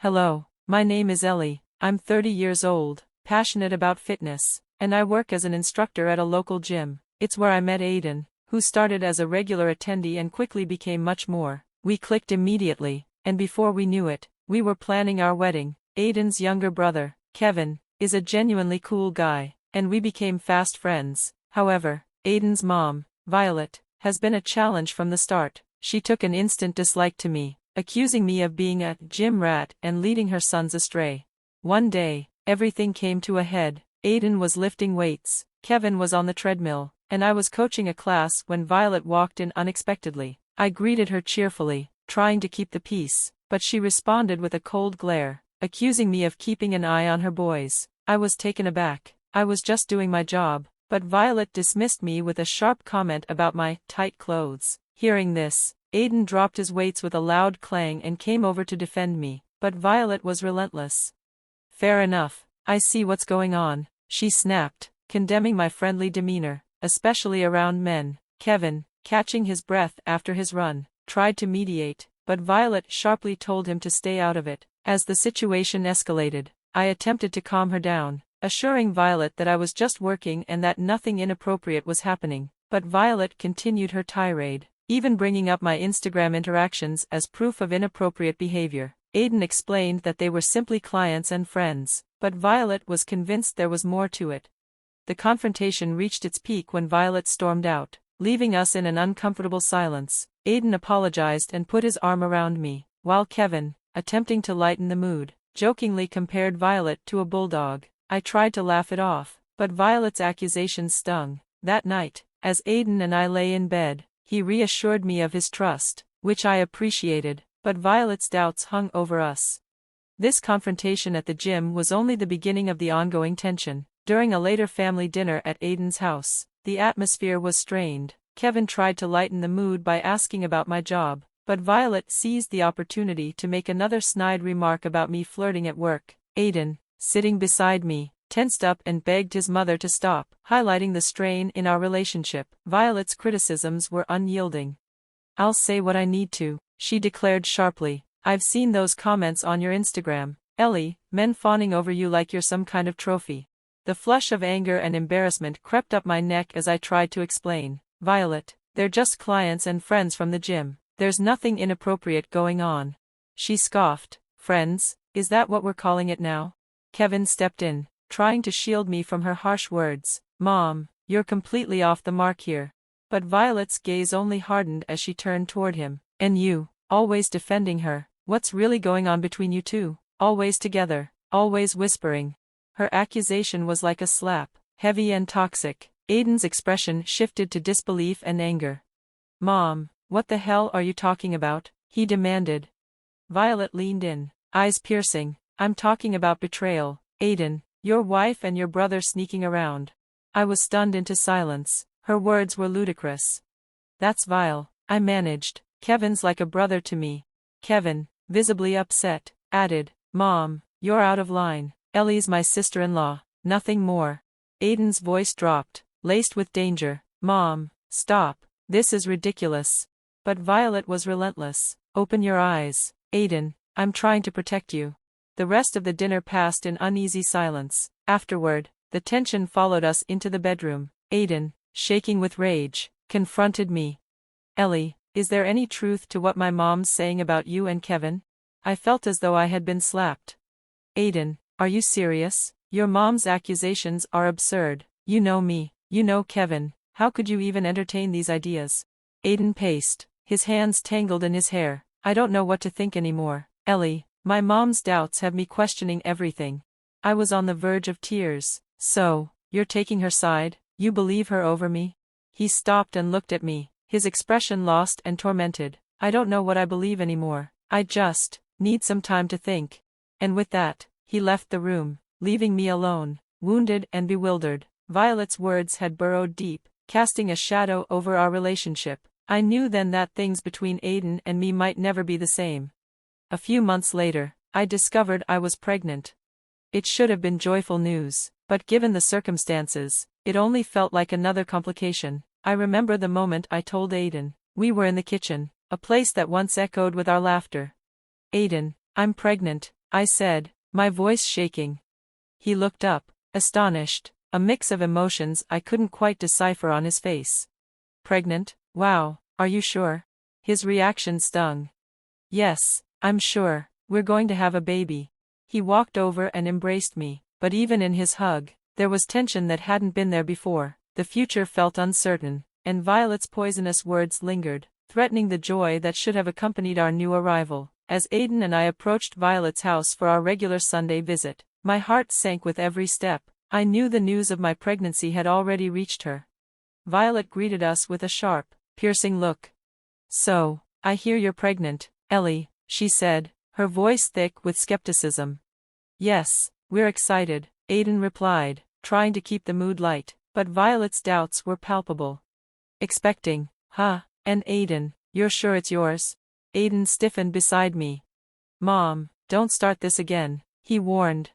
Hello, my name is Ellie. I'm 30 years old, passionate about fitness, and I work as an instructor at a local gym. It's where I met Aiden, who started as a regular attendee and quickly became much more. We clicked immediately, and before we knew it, we were planning our wedding. Aiden's younger brother, Kevin, is a genuinely cool guy, and we became fast friends. However, Aiden's mom, Violet, has been a challenge from the start. She took an instant dislike to me, accusing me of being a gym rat and leading her sons astray. One day, everything came to a head. Aiden was lifting weights, Kevin was on the treadmill, and I was coaching a class when Violet walked in unexpectedly. I greeted her cheerfully, trying to keep the peace, but she responded with a cold glare, accusing me of keeping an eye on her boys. I was taken aback. I was just doing my job, but Violet dismissed me with a sharp comment about my tight clothes. Hearing this, Aiden dropped his weights with a loud clang and came over to defend me, but Violet was relentless. Fair enough, I see what's going on, she snapped, condemning my friendly demeanor, especially around men. Kevin, catching his breath after his run, tried to mediate, but Violet sharply told him to stay out of it. As the situation escalated, I attempted to calm her down, assuring Violet that I was just working and that nothing inappropriate was happening, but Violet continued her tirade, even bringing up my Instagram interactions as proof of inappropriate behavior. Aiden explained that they were simply clients and friends, but Violet was convinced there was more to it. The confrontation reached its peak when Violet stormed out, leaving us in an uncomfortable silence. Aiden apologized and put his arm around me, while Kevin, attempting to lighten the mood, jokingly compared Violet to a bulldog. I tried to laugh it off, but Violet's accusations stung. That night, as Aiden and I lay in bed, he reassured me of his trust, which I appreciated, but Violet's doubts hung over us. This confrontation at the gym was only the beginning of the ongoing tension. During a later family dinner at Aiden's house, the atmosphere was strained. Kevin tried to lighten the mood by asking about my job, but Violet seized the opportunity to make another snide remark about me flirting at work. Aiden, sitting beside me, tensed up and begged his mother to stop, highlighting the strain in our relationship. Violet's criticisms were unyielding. "I'll say what I need to," she declared sharply. "I've seen those comments on your Instagram, Ellie, men fawning over you like you're some kind of trophy." The flush of anger and embarrassment crept up my neck as I tried to explain. "Violet, they're just clients and friends from the gym. There's nothing inappropriate going on." She scoffed. "Friends, is that what we're calling it now?" Kevin stepped in, trying to shield me from her harsh words. "Mom, you're completely off the mark here." But Violet's gaze only hardened as she turned toward him. "And you, always defending her, what's really going on between you two? Always together, always whispering." Her accusation was like a slap, heavy and toxic. Aiden's expression shifted to disbelief and anger. "Mom, what the hell are you talking about?" he demanded. Violet leaned in, eyes piercing. "I'm talking about betrayal, Aiden, your wife and your brother sneaking around." I was stunned into silence. Her words were ludicrous. "That's vile," I managed. "Kevin's like a brother to me." Kevin, visibly upset, added, "Mom, you're out of line. Ellie's my sister-in-law, nothing more." Aiden's voice dropped, laced with danger. "Mom, stop. This is ridiculous." But Violet was relentless. "Open your eyes, Aiden, I'm trying to protect you." The rest of the dinner passed in uneasy silence. Afterward, the tension followed us into the bedroom. Aiden, shaking with rage, confronted me. "Ellie, is there any truth to what my mom's saying about you and Kevin?" I felt as though I had been slapped. "Aiden, are you serious? Your mom's accusations are absurd. You know me, you know Kevin, how could you even entertain these ideas?" Aiden paced, his hands tangled in his hair. "I don't know what to think anymore, Ellie. My mom's doubts have me questioning everything." I was on the verge of tears. "So, you're taking her side? You believe her over me?" He stopped and looked at me, his expression lost and tormented. "I don't know what I believe anymore. I just need some time to think." And with that, he left the room, leaving me alone, wounded and bewildered. Violet's words had burrowed deep, casting a shadow over our relationship. I knew then that things between Aiden and me might never be the same. A few months later, I discovered I was pregnant. It should have been joyful news, but given the circumstances, it only felt like another complication. I remember the moment I told Aiden. We were in the kitchen, a place that once echoed with our laughter. "Aiden, I'm pregnant," I said, my voice shaking. He looked up, astonished, a mix of emotions I couldn't quite decipher on his face. Pregnant? Wow, are you sure? His reaction stung. Yes, I'm sure, we're going to have a baby. He walked over and embraced me, but even in his hug, there was tension that hadn't been there before. The future felt uncertain, and Violet's poisonous words lingered, threatening the joy that should have accompanied our new arrival. As Aiden and I approached Violet's house for our regular Sunday visit, my heart sank with every step. I knew the news of my pregnancy had already reached her. Violet greeted us with a sharp, piercing look. So, I hear you're pregnant, Ellie, she said, her voice thick with skepticism. Yes, we're excited, Aiden replied, trying to keep the mood light, but Violet's doubts were palpable. Expecting, huh? And Aiden, you're sure it's yours? Aiden stiffened beside me. Mom, don't start this again, he warned.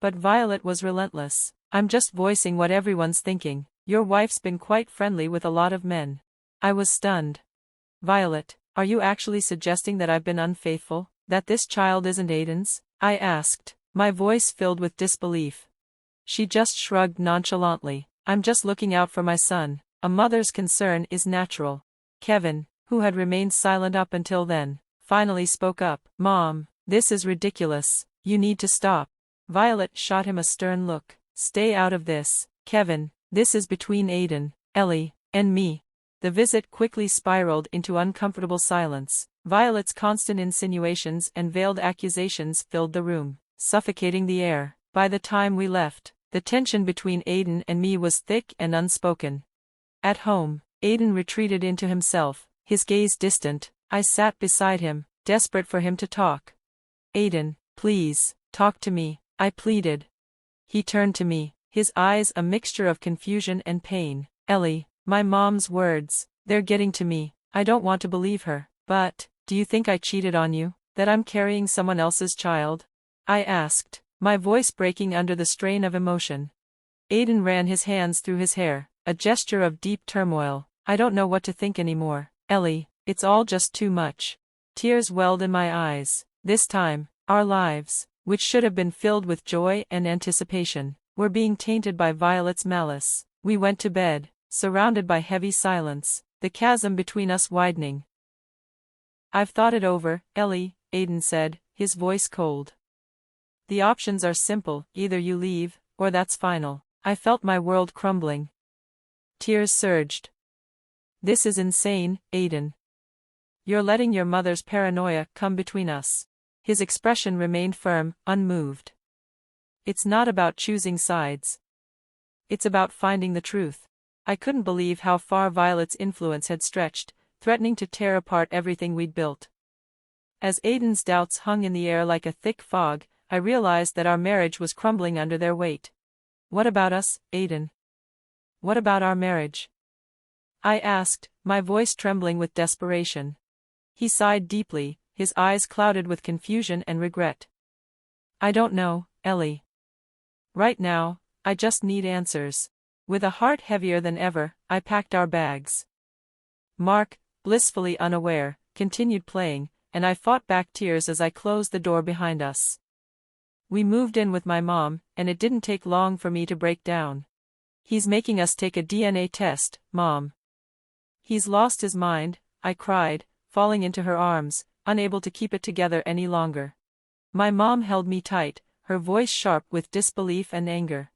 But Violet was relentless. I'm just voicing what everyone's thinking. Your wife's been quite friendly with a lot of men. I was stunned. Violet, are you actually suggesting that I've been unfaithful? That this child isn't Aiden's? I asked, my voice filled with disbelief. She just shrugged nonchalantly. I'm just looking out for my son. A mother's concern is natural. Kevin, who had remained silent up until then, finally spoke up. Mom, this is ridiculous. You need to stop. Violet shot him a stern look. Stay out of this, Kevin. This is between Aiden, Ellie, and me. The visit quickly spiraled into uncomfortable silence. Violet's constant insinuations and veiled accusations filled the room, suffocating the air. By the time we left, the tension between Aiden and me was thick and unspoken. At home, Aiden retreated into himself, his gaze distant. I sat beside him, desperate for him to talk. Aiden, please, talk to me, I pleaded. He turned to me, his eyes a mixture of confusion and pain. Ellie, my mom's words, they're getting to me. I don't want to believe her. But, do you think I cheated on you? That I'm carrying someone else's child? I asked, my voice breaking under the strain of emotion. Aiden ran his hands through his hair, a gesture of deep turmoil. I don't know what to think anymore, Ellie, it's all just too much. Tears welled in my eyes. This time, our lives, which should have been filled with joy and anticipation, were being tainted by Violet's malice. We went to bed, surrounded by heavy silence, the chasm between us widening. I've thought it over, Ellie, Aiden said, his voice cold. The options are simple, either you leave, or that's final. I felt my world crumbling. Tears surged. This is insane, Aiden. You're letting your mother's paranoia come between us. His expression remained firm, unmoved. It's not about choosing sides. It's about finding the truth. I couldn't believe how far Violet's influence had stretched, threatening to tear apart everything we'd built. As Aiden's doubts hung in the air like a thick fog, I realized that our marriage was crumbling under their weight. What about us, Aiden? What about our marriage? I asked, my voice trembling with desperation. He sighed deeply, his eyes clouded with confusion and regret. I don't know, Ellie. Right now, I just need answers. With a heart heavier than ever, I packed our bags. Mark, blissfully unaware, continued playing, and I fought back tears as I closed the door behind us. We moved in with my mom, and it didn't take long for me to break down. He's making us take a DNA test, Mom. He's lost his mind, I cried, falling into her arms, unable to keep it together any longer. My mom held me tight, her voice sharp with disbelief and anger.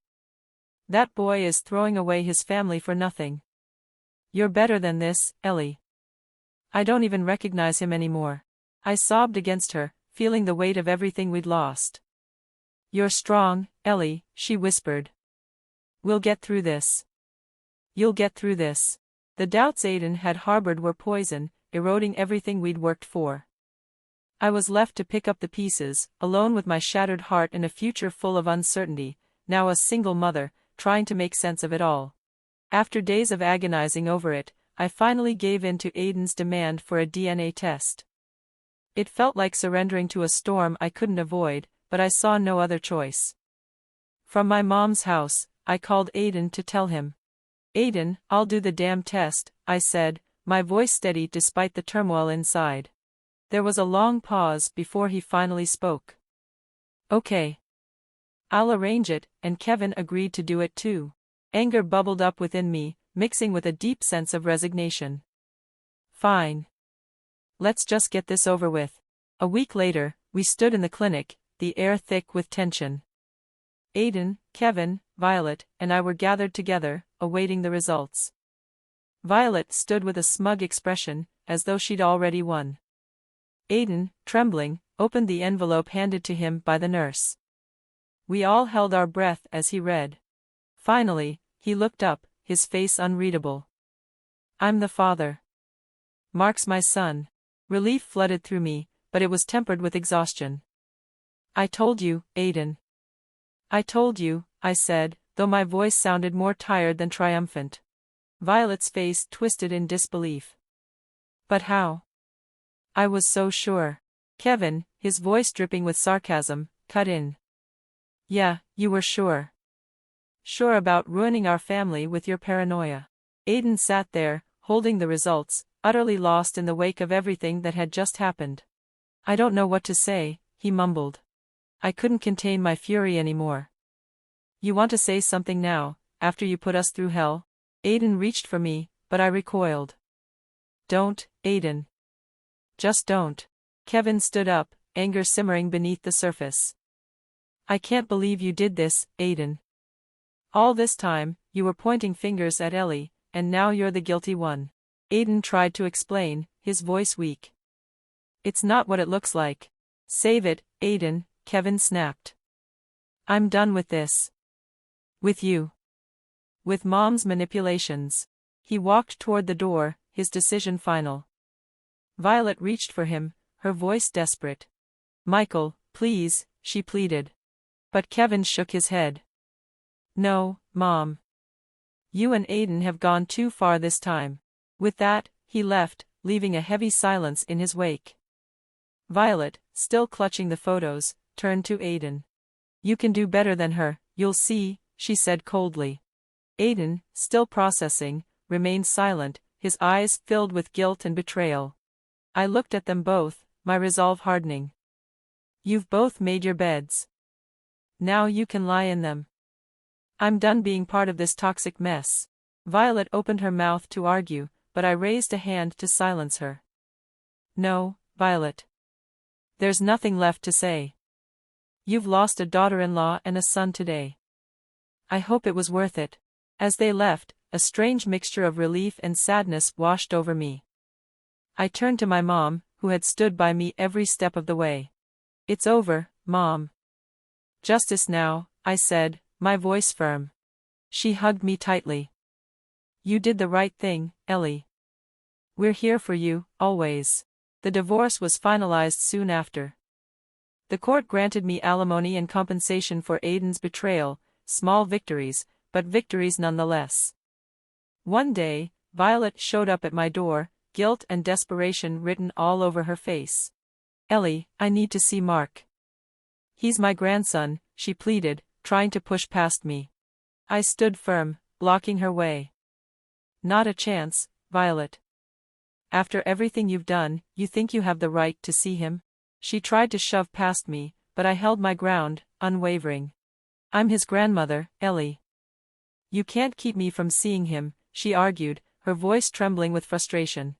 That boy is throwing away his family for nothing. You're better than this, Ellie. I don't even recognize him anymore. I sobbed against her, feeling the weight of everything we'd lost. You're strong, Ellie, she whispered. We'll get through this. You'll get through this. The doubts Aiden had harbored were poison, eroding everything we'd worked for. I was left to pick up the pieces, alone with my shattered heart and a future full of uncertainty, now a single mother, trying to make sense of it all. After days of agonizing over it, I finally gave in to Aiden's demand for a DNA test. It felt like surrendering to a storm I couldn't avoid, but I saw no other choice. From my mom's house, I called Aiden to tell him. Aiden, I'll do the damn test, I said, my voice steady despite the turmoil inside. There was a long pause before he finally spoke. Okay. I'll arrange it, and Kevin agreed to do it too. Anger bubbled up within me, mixing with a deep sense of resignation. Fine. Let's just get this over with. A week later, we stood in the clinic, the air thick with tension. Aiden, Kevin, Violet, and I were gathered together, awaiting the results. Violet stood with a smug expression, as though she'd already won. Aiden, trembling, opened the envelope handed to him by the nurse. We all held our breath as he read. Finally, he looked up, his face unreadable. I'm the father. Mark's my son. Relief flooded through me, but it was tempered with exhaustion. I told you, Aiden. I told you, I said, though my voice sounded more tired than triumphant. Violet's face twisted in disbelief. But how? I was so sure. Kevin, his voice dripping with sarcasm, cut in. Yeah, you were sure. Sure about ruining our family with your paranoia. Aiden sat there, holding the results, utterly lost in the wake of everything that had just happened. I don't know what to say, he mumbled. I couldn't contain my fury anymore. You want to say something now, after you put us through hell? Aiden reached for me, but I recoiled. Don't, Aiden. Just don't. Kevin stood up, anger simmering beneath the surface. I can't believe you did this, Aiden. All this time, you were pointing fingers at Ellie, and now you're the guilty one. Aiden tried to explain, his voice weak. It's not what it looks like. Save it, Aiden, Kevin snapped. I'm done with this. With you. With Mom's manipulations. He walked toward the door, his decision final. Violet reached for him, her voice desperate. Michael, please, she pleaded. But Kevin shook his head. No, Mom. You and Aiden have gone too far this time. With that, he left, leaving a heavy silence in his wake. Violet, still clutching the photos, turned to Aiden. You can do better than her, you'll see, she said coldly. Aiden, still processing, remained silent, his eyes filled with guilt and betrayal. I looked at them both, my resolve hardening. You've both made your beds. Now you can lie in them. I'm done being part of this toxic mess. Violet opened her mouth to argue, but I raised a hand to silence her. No, Violet. There's nothing left to say. You've lost a daughter-in-law and a son today. I hope it was worth it. As they left, a strange mixture of relief and sadness washed over me. I turned to my mom, who had stood by me every step of the way. It's over, Mom. Justice now, I said, my voice firm. She hugged me tightly. You did the right thing, Ellie. We're here for you, always. The divorce was finalized soon after. The court granted me alimony and compensation for Aiden's betrayal, small victories, but victories nonetheless. One day, Violet showed up at my door, guilt and desperation written all over her face. Ellie, I need to see Mark. He's my grandson, she pleaded, trying to push past me. I stood firm, blocking her way. Not a chance, Violet. After everything you've done, you think you have the right to see him? She tried to shove past me, but I held my ground, unwavering. I'm his grandmother, Ellie. You can't keep me from seeing him, she argued, her voice trembling with frustration.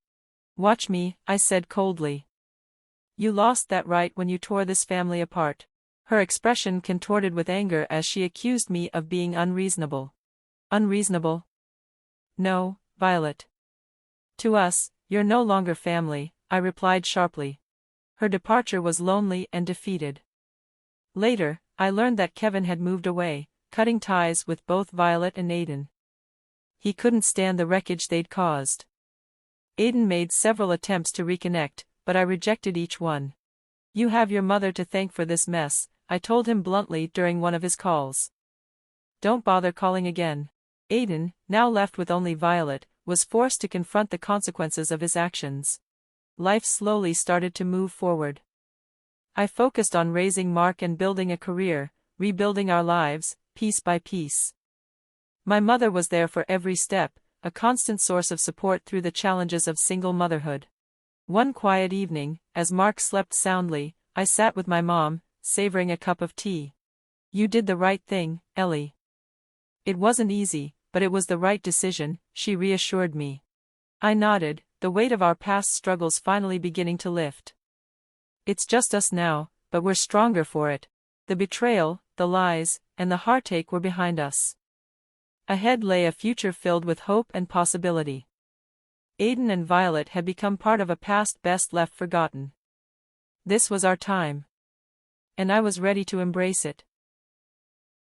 Watch me, I said coldly. You lost that right when you tore this family apart. Her expression contorted with anger as she accused me of being unreasonable. Unreasonable? No, Violet. To us, you're no longer family, I replied sharply. Her departure was lonely and defeated. Later, I learned that Kevin had moved away, cutting ties with both Violet and Aiden. He couldn't stand the wreckage they'd caused. Aiden made several attempts to reconnect, but I rejected each one. You have your mother to thank for this mess, I told him bluntly during one of his calls. Don't bother calling again. Aiden, now left with only Violet, was forced to confront the consequences of his actions. Life slowly started to move forward. I focused on raising Mark and building a career, rebuilding our lives, piece by piece. My mother was there for every step, a constant source of support through the challenges of single motherhood. One quiet evening, as Mark slept soundly, I sat with my mom, savoring a cup of tea. You did the right thing, Ellie. It wasn't easy, but it was the right decision, she reassured me. I nodded, the weight of our past struggles finally beginning to lift. It's just us now, but we're stronger for it. The betrayal, the lies, and the heartache were behind us. Ahead lay a future filled with hope and possibility. Aiden and Violet had become part of a past best left forgotten. This was our time. And I was ready to embrace it.